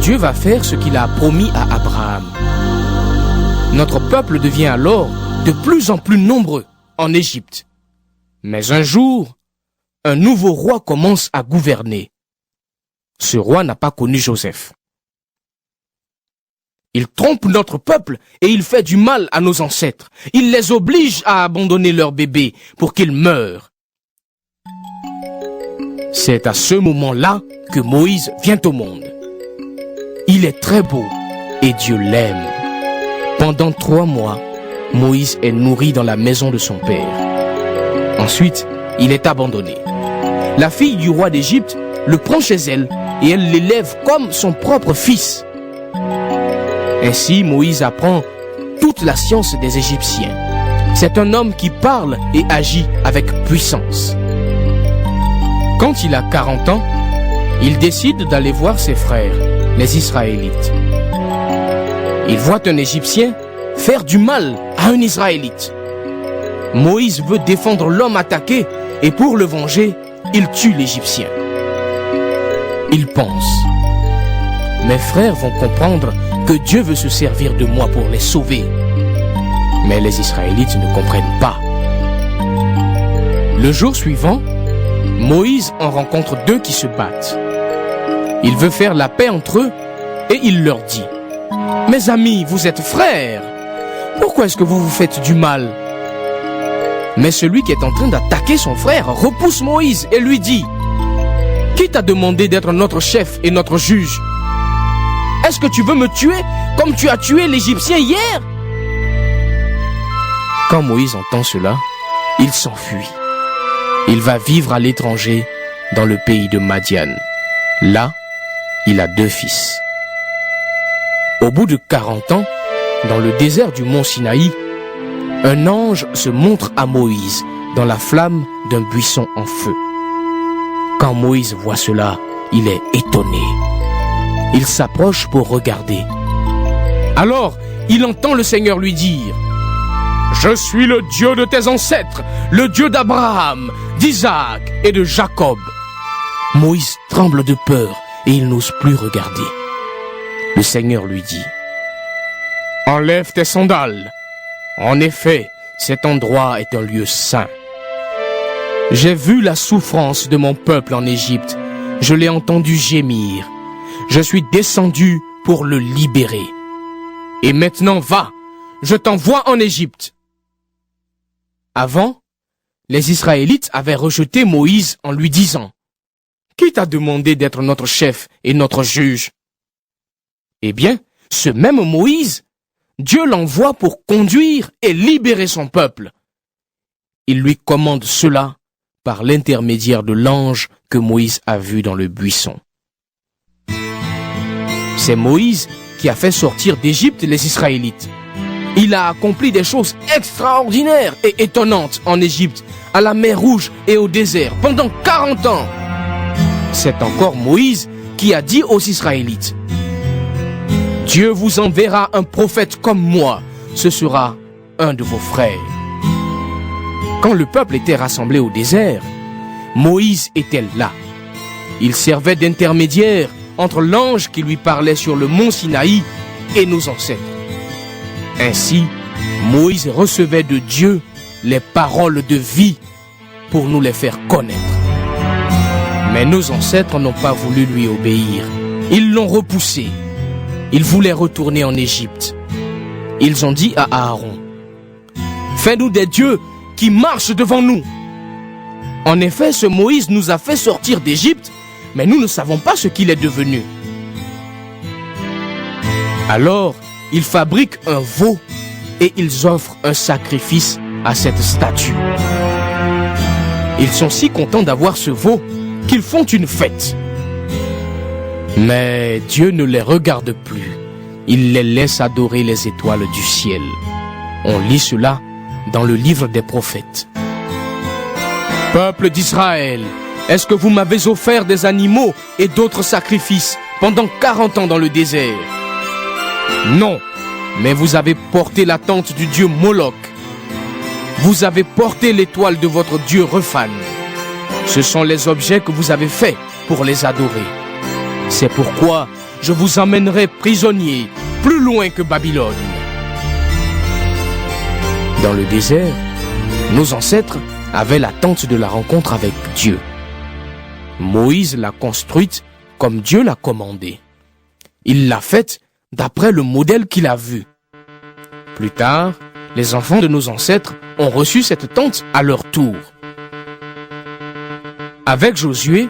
Dieu va faire ce qu'il a promis à Abraham. Notre peuple devient alors de plus en plus nombreux en Égypte. Mais un jour, un nouveau roi commence à gouverner. Ce roi n'a pas connu Joseph. Il trompe notre peuple et il fait du mal à nos ancêtres. Il les oblige à abandonner leurs bébés pour qu'ils meurent. C'est à ce moment-là que Moïse vient au monde. Il est très beau et Dieu l'aime. Pendant 3 mois, Moïse est nourri dans la maison de son père. Ensuite, il est abandonné. La fille du roi d'Égypte le prend chez elle et elle l'élève comme son propre fils. Ainsi, Moïse apprend toute la science des Égyptiens. C'est un homme qui parle et agit avec puissance. Quand il a 40 ans, il décide d'aller voir ses frères, les Israélites. Il voit un Égyptien faire du mal à un Israélite. Moïse veut défendre l'homme attaqué et pour le venger, il tue l'Égyptien. Il pense: mes frères vont comprendre que Dieu veut se servir de moi pour les sauver. Mais les Israélites ne comprennent pas. Le jour suivant, Moïse en rencontre 2 qui se battent. Il veut faire la paix entre eux et il leur dit: mes amis, vous êtes frères. Pourquoi est-ce que vous vous faites du mal? Mais celui qui est en train d'attaquer son frère repousse Moïse et lui dit: qui t'a demandé d'être notre chef et notre juge? Est-ce que tu veux me tuer comme tu as tué l'Égyptien hier? Quand Moïse entend cela, il s'enfuit. Il va vivre à l'étranger dans le pays de Madian. Là, il a 2 fils. Au bout de 40 ans, dans le désert du mont Sinaï, un ange se montre à Moïse dans la flamme d'un buisson en feu. Quand Moïse voit cela, il est étonné. Il s'approche pour regarder. Alors, il entend le Seigneur lui dire: je suis le Dieu de tes ancêtres, le Dieu d'Abraham, d'Isaac et de Jacob. Moïse tremble de peur et il n'ose plus regarder. Le Seigneur lui dit: enlève tes sandales. En effet, cet endroit est un lieu saint. J'ai vu la souffrance de mon peuple en Égypte. Je l'ai entendu gémir. Je suis descendu pour le libérer. Et maintenant, va, je t'envoie en Égypte. Avant, les Israélites avaient rejeté Moïse en lui disant: qui t'a demandé d'être notre chef et notre juge? Eh bien, ce même Moïse, Dieu l'envoie pour conduire et libérer son peuple. Il lui commande cela par l'intermédiaire de l'ange que Moïse a vu dans le buisson. C'est Moïse qui a fait sortir d'Égypte les Israélites. Il a accompli des choses extraordinaires et étonnantes en Égypte, à la mer Rouge et au désert, pendant 40 ans. C'est encore Moïse qui a dit aux Israélites: Dieu vous enverra un prophète comme moi, ce sera un de vos frères. Quand le peuple était rassemblé au désert, Moïse était là. Il servait d'intermédiaire entre l'ange qui lui parlait sur le mont Sinaï et nos ancêtres. Ainsi, Moïse recevait de Dieu les paroles de vie pour nous les faire connaître. Mais nos ancêtres n'ont pas voulu lui obéir. Ils l'ont repoussé. Ils voulaient retourner en Égypte. Ils ont dit à Aaron: fais-nous des dieux qui marchent devant nous. En effet, ce Moïse nous a fait sortir d'Égypte, mais nous ne savons pas ce qu'il est devenu. Alors, ils fabriquent un veau et ils offrent un sacrifice à cette statue. Ils sont si contents d'avoir ce veau qu'ils font une fête. Mais Dieu ne les regarde plus. Il les laisse adorer les étoiles du ciel. On lit cela dans le livre des prophètes. Peuple d'Israël, est-ce que vous m'avez offert des animaux et d'autres sacrifices pendant 40 ans dans le désert? Non, mais vous avez porté la tente du dieu Moloch. Vous avez porté l'étoile de votre dieu Rephan. Ce sont les objets que vous avez faits pour les adorer. C'est pourquoi je vous emmènerai prisonniers, plus loin que Babylone. Dans le désert, nos ancêtres avaient l'attente de la rencontre avec Dieu. Moïse l'a construite comme Dieu l'a commandé. Il l'a faite d'après le modèle qu'il a vu. Plus tard, les enfants de nos ancêtres ont reçu cette tente à leur tour. Avec Josué,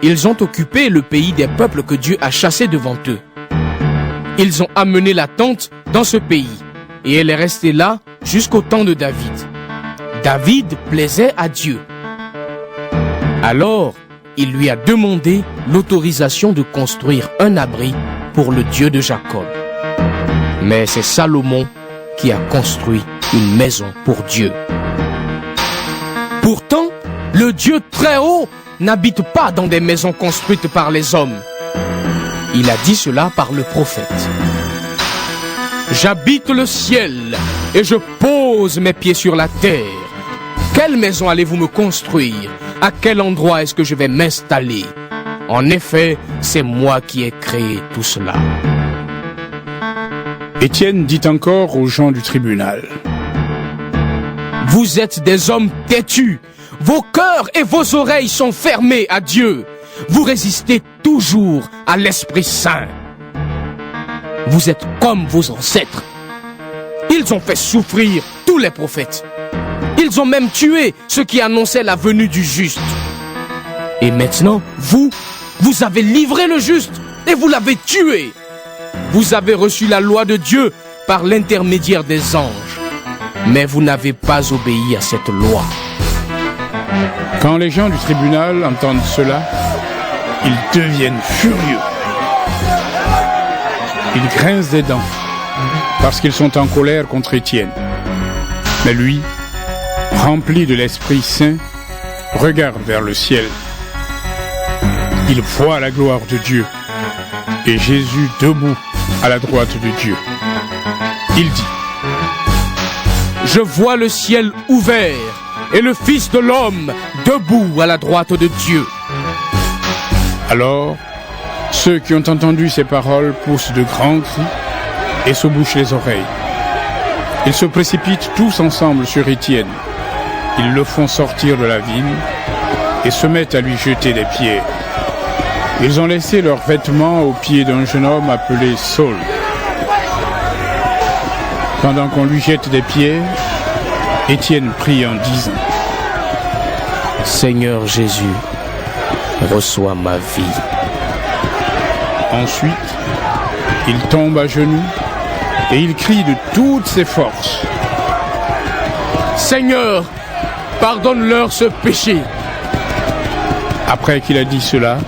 ils ont occupé le pays des peuples que Dieu a chassés devant eux. Ils ont amené la tente dans ce pays et elle est restée là jusqu'au temps de David. David plaisait à Dieu. Alors, il lui a demandé l'autorisation de construire un abri pour le Dieu de Jacob. Mais c'est Salomon qui a construit une maison pour Dieu. Pourtant, le Dieu très haut n'habite pas dans des maisons construites par les hommes. Il a dit cela par le prophète. J'habite le ciel et je pose mes pieds sur la terre. Quelle maison allez-vous me construire? À quel endroit est-ce que je vais m'installer? En effet, c'est moi qui ai créé tout cela. Étienne dit encore aux gens du tribunal. Vous êtes des hommes têtus. Vos cœurs et vos oreilles sont fermés à Dieu. Vous résistez toujours à l'Esprit Saint. Vous êtes comme vos ancêtres. Ils ont fait souffrir tous les prophètes. Ils ont même tué ceux qui annonçaient la venue du juste. Et maintenant, vous avez livré le juste et vous l'avez tué. Vous avez reçu la loi de Dieu par l'intermédiaire des anges. Mais vous n'avez pas obéi à cette loi. Quand les gens du tribunal entendent cela, ils deviennent furieux. Ils grincent des dents parce qu'ils sont en colère contre Étienne. Mais lui, rempli de l'Esprit Saint, regarde vers le ciel. Il voit la gloire de Dieu et Jésus debout à la droite de Dieu. Il dit: Je vois le ciel ouvert et le Fils de l'homme debout à la droite de Dieu. Alors, ceux qui ont entendu ces paroles poussent de grands cris et se bouchent les oreilles. Ils se précipitent tous ensemble sur Étienne. Ils le font sortir de la ville et se mettent à lui jeter des pierres. Ils ont laissé leurs vêtements aux pieds d'un jeune homme appelé Saul. Pendant qu'on lui jette des pierres, Étienne prie en disant: Seigneur Jésus, reçois ma vie. Ensuite, il tombe à genoux et il crie de toutes ses forces: Seigneur, pardonne-leur ce péché. Après qu'il a dit cela,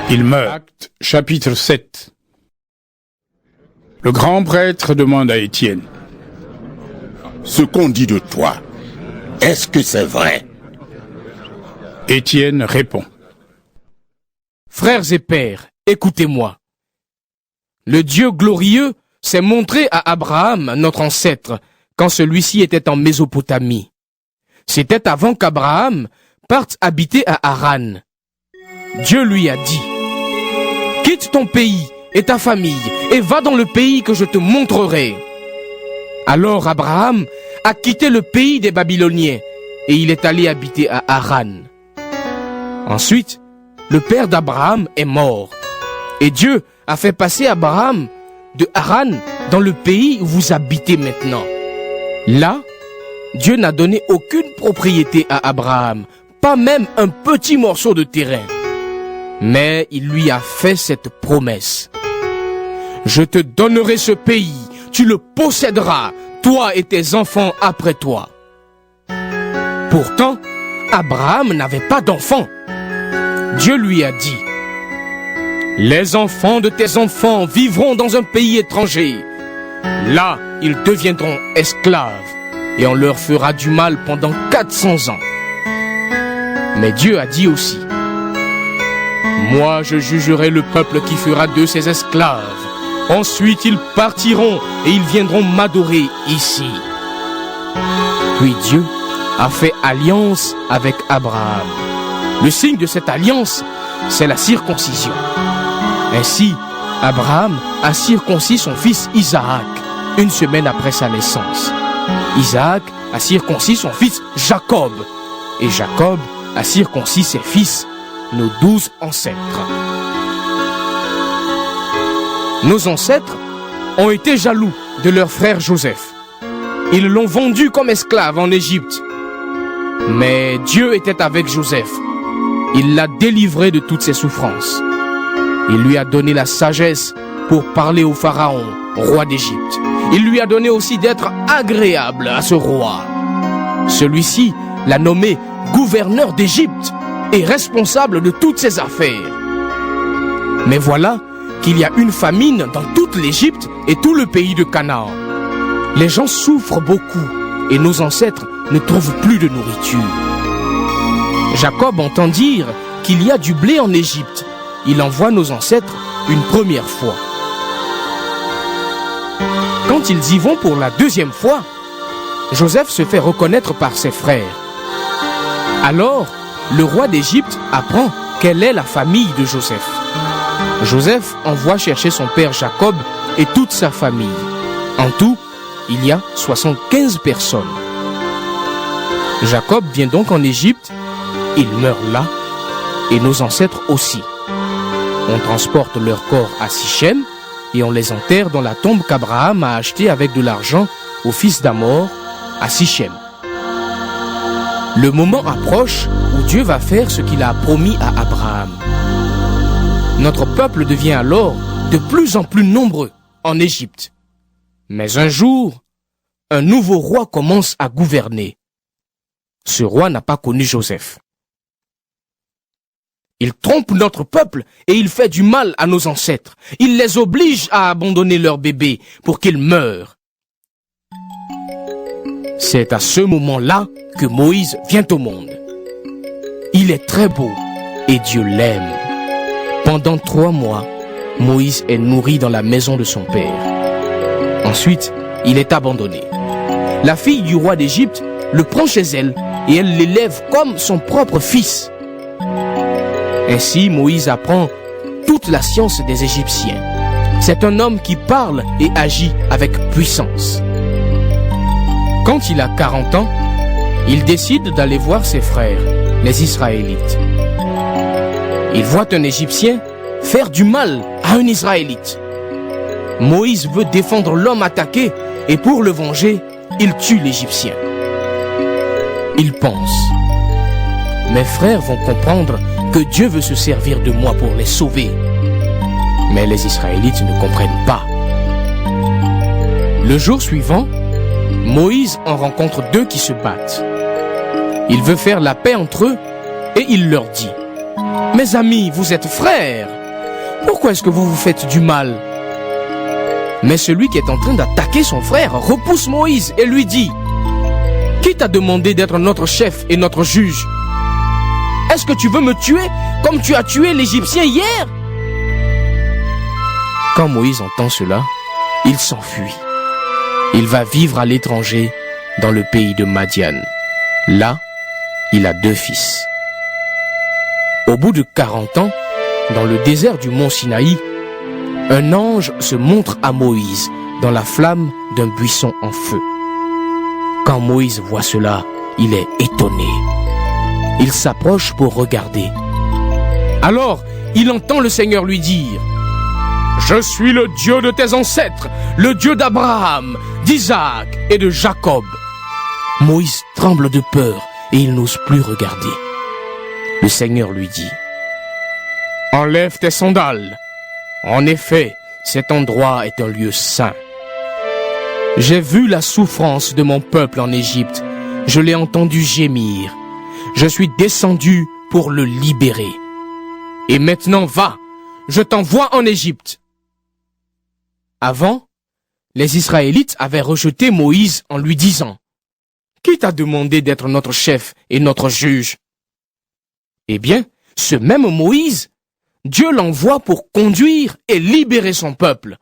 il meurt. Acte chapitre 7. Le grand prêtre demande à Étienne: Ce qu'on dit de toi, est-ce que c'est vrai? Étienne répond: Frères et pères, écoutez-moi. Le Dieu glorieux s'est montré à Abraham, notre ancêtre, quand celui-ci était en Mésopotamie. C'était avant qu'Abraham parte habiter à Haran. Dieu lui a dit: Quitte ton pays et ta famille et va dans le pays que je te montrerai. Alors Abraham a quitté le pays des Babyloniens et il est allé habiter à Haran. Ensuite, le père d'Abraham est mort et Dieu a fait passer Abraham de Haran dans le pays où vous habitez maintenant. Là, Dieu n'a donné aucune propriété à Abraham, pas même un petit morceau de terrain. Mais il lui a fait cette promesse: Je te donnerai ce pays, tu le posséderas, toi et tes enfants après toi. Pourtant, Abraham n'avait pas d'enfants. Dieu lui a dit: Les enfants de tes enfants vivront dans un pays étranger. Là, ils deviendront esclaves et on leur fera du mal pendant 400 ans. Mais Dieu a dit aussi: Moi, je jugerai le peuple qui fera d'eux ses esclaves. Ensuite, ils partiront et ils viendront m'adorer ici. Puis Dieu a fait alliance avec Abraham. Le signe de cette alliance, c'est la circoncision. Ainsi, Abraham a circoncis son fils Isaac 1 semaine après sa naissance. Isaac a circoncis son fils Jacob. Et Jacob a circoncis ses fils, nos 12 ancêtres. Nos ancêtres ont été jaloux de leur frère Joseph. Ils l'ont vendu comme esclave en Égypte. Mais Dieu était avec Joseph. Il l'a délivré de toutes ses souffrances. Il lui a donné la sagesse pour parler au Pharaon, roi d'Égypte. Il lui a donné aussi d'être agréable à ce roi. Celui-ci l'a nommé gouverneur d'Égypte et responsable de toutes ses affaires. Mais voilà qu'il y a une famine dans toute l'Égypte et tout le pays de Canaan. Les gens souffrent beaucoup et nos ancêtres ne trouvent plus de nourriture. Jacob entend dire qu'il y a du blé en Égypte. Il envoie nos ancêtres une première fois. Quand ils y vont pour la deuxième fois, Joseph se fait reconnaître par ses frères. Alors, le roi d'Égypte apprend quelle est la famille de Joseph. Joseph envoie chercher son père Jacob et toute sa famille. En tout, il y a 75 personnes. Jacob vient donc en Égypte, il meurt là, et nos ancêtres aussi. On transporte leur corps à Sichem et on les enterre dans la tombe qu'Abraham a achetée avec de l'argent au fils d'Amor à Sichem. Le moment approche où Dieu va faire ce qu'il a promis à Abraham. Notre peuple devient alors de plus en plus nombreux en Égypte. Mais un jour, un nouveau roi commence à gouverner. Ce roi n'a pas connu Joseph. Il trompe notre peuple et il fait du mal à nos ancêtres. Il les oblige à abandonner leurs bébés pour qu'ils meurent. C'est à ce moment-là que Moïse vient au monde. Il est très beau et Dieu l'aime. Pendant 3 mois, Moïse est nourri dans la maison de son père. Ensuite, il est abandonné. La fille du roi d'Égypte le prend chez elle et elle l'élève comme son propre fils. Ainsi, Moïse apprend toute la science des Égyptiens. C'est un homme qui parle et agit avec puissance. Quand il a 40 ans, il décide d'aller voir ses frères, les Israélites. Il voit un Égyptien faire du mal à un Israélite. Moïse veut défendre l'homme attaqué et pour le venger, il tue l'Égyptien. Il pense: mes frères vont comprendre que Dieu veut se servir de moi pour les sauver. Mais les Israélites ne comprennent pas. Le jour suivant, Moïse en rencontre 2 qui se battent. Il veut faire la paix entre eux et il leur dit: mes amis, vous êtes frères. Pourquoi est-ce que vous vous faites du mal? Mais celui qui est en train d'attaquer son frère repousse Moïse et lui dit: qui t'a demandé d'être notre chef et notre juge? Est-ce que tu veux me tuer comme tu as tué l'Égyptien hier? Quand Moïse entend cela, il s'enfuit. Il va vivre à l'étranger dans le pays de Madian. Là, il a 2 fils. Au bout de 40 ans, dans le désert du mont Sinaï, un ange se montre à Moïse dans la flamme d'un buisson en feu. Quand Moïse voit cela, il est étonné. Il s'approche pour regarder. Alors, il entend le Seigneur lui dire: je suis le Dieu de tes ancêtres, le Dieu d'Abraham, d'Isaac et de Jacob. Moïse tremble de peur et il n'ose plus regarder. Le Seigneur lui dit: enlève tes sandales. En effet, cet endroit est un lieu saint. J'ai vu la souffrance de mon peuple en Égypte. Je l'ai entendu gémir. Je suis descendu pour le libérer. Et maintenant, va, je t'envoie en Égypte. Avant, les Israélites avaient rejeté Moïse en lui disant: qui t'a demandé d'être notre chef et notre juge? Eh bien, ce même Moïse, Dieu l'envoie pour conduire et libérer son peuple.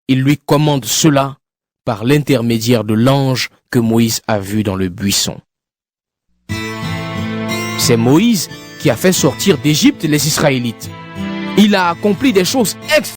Il lui commande cela par l'intermédiaire de l'ange que Moïse a vu dans le buisson. C'est Moïse qui a fait sortir d'Égypte les Israélites. Il a accompli des choses extraordinaires.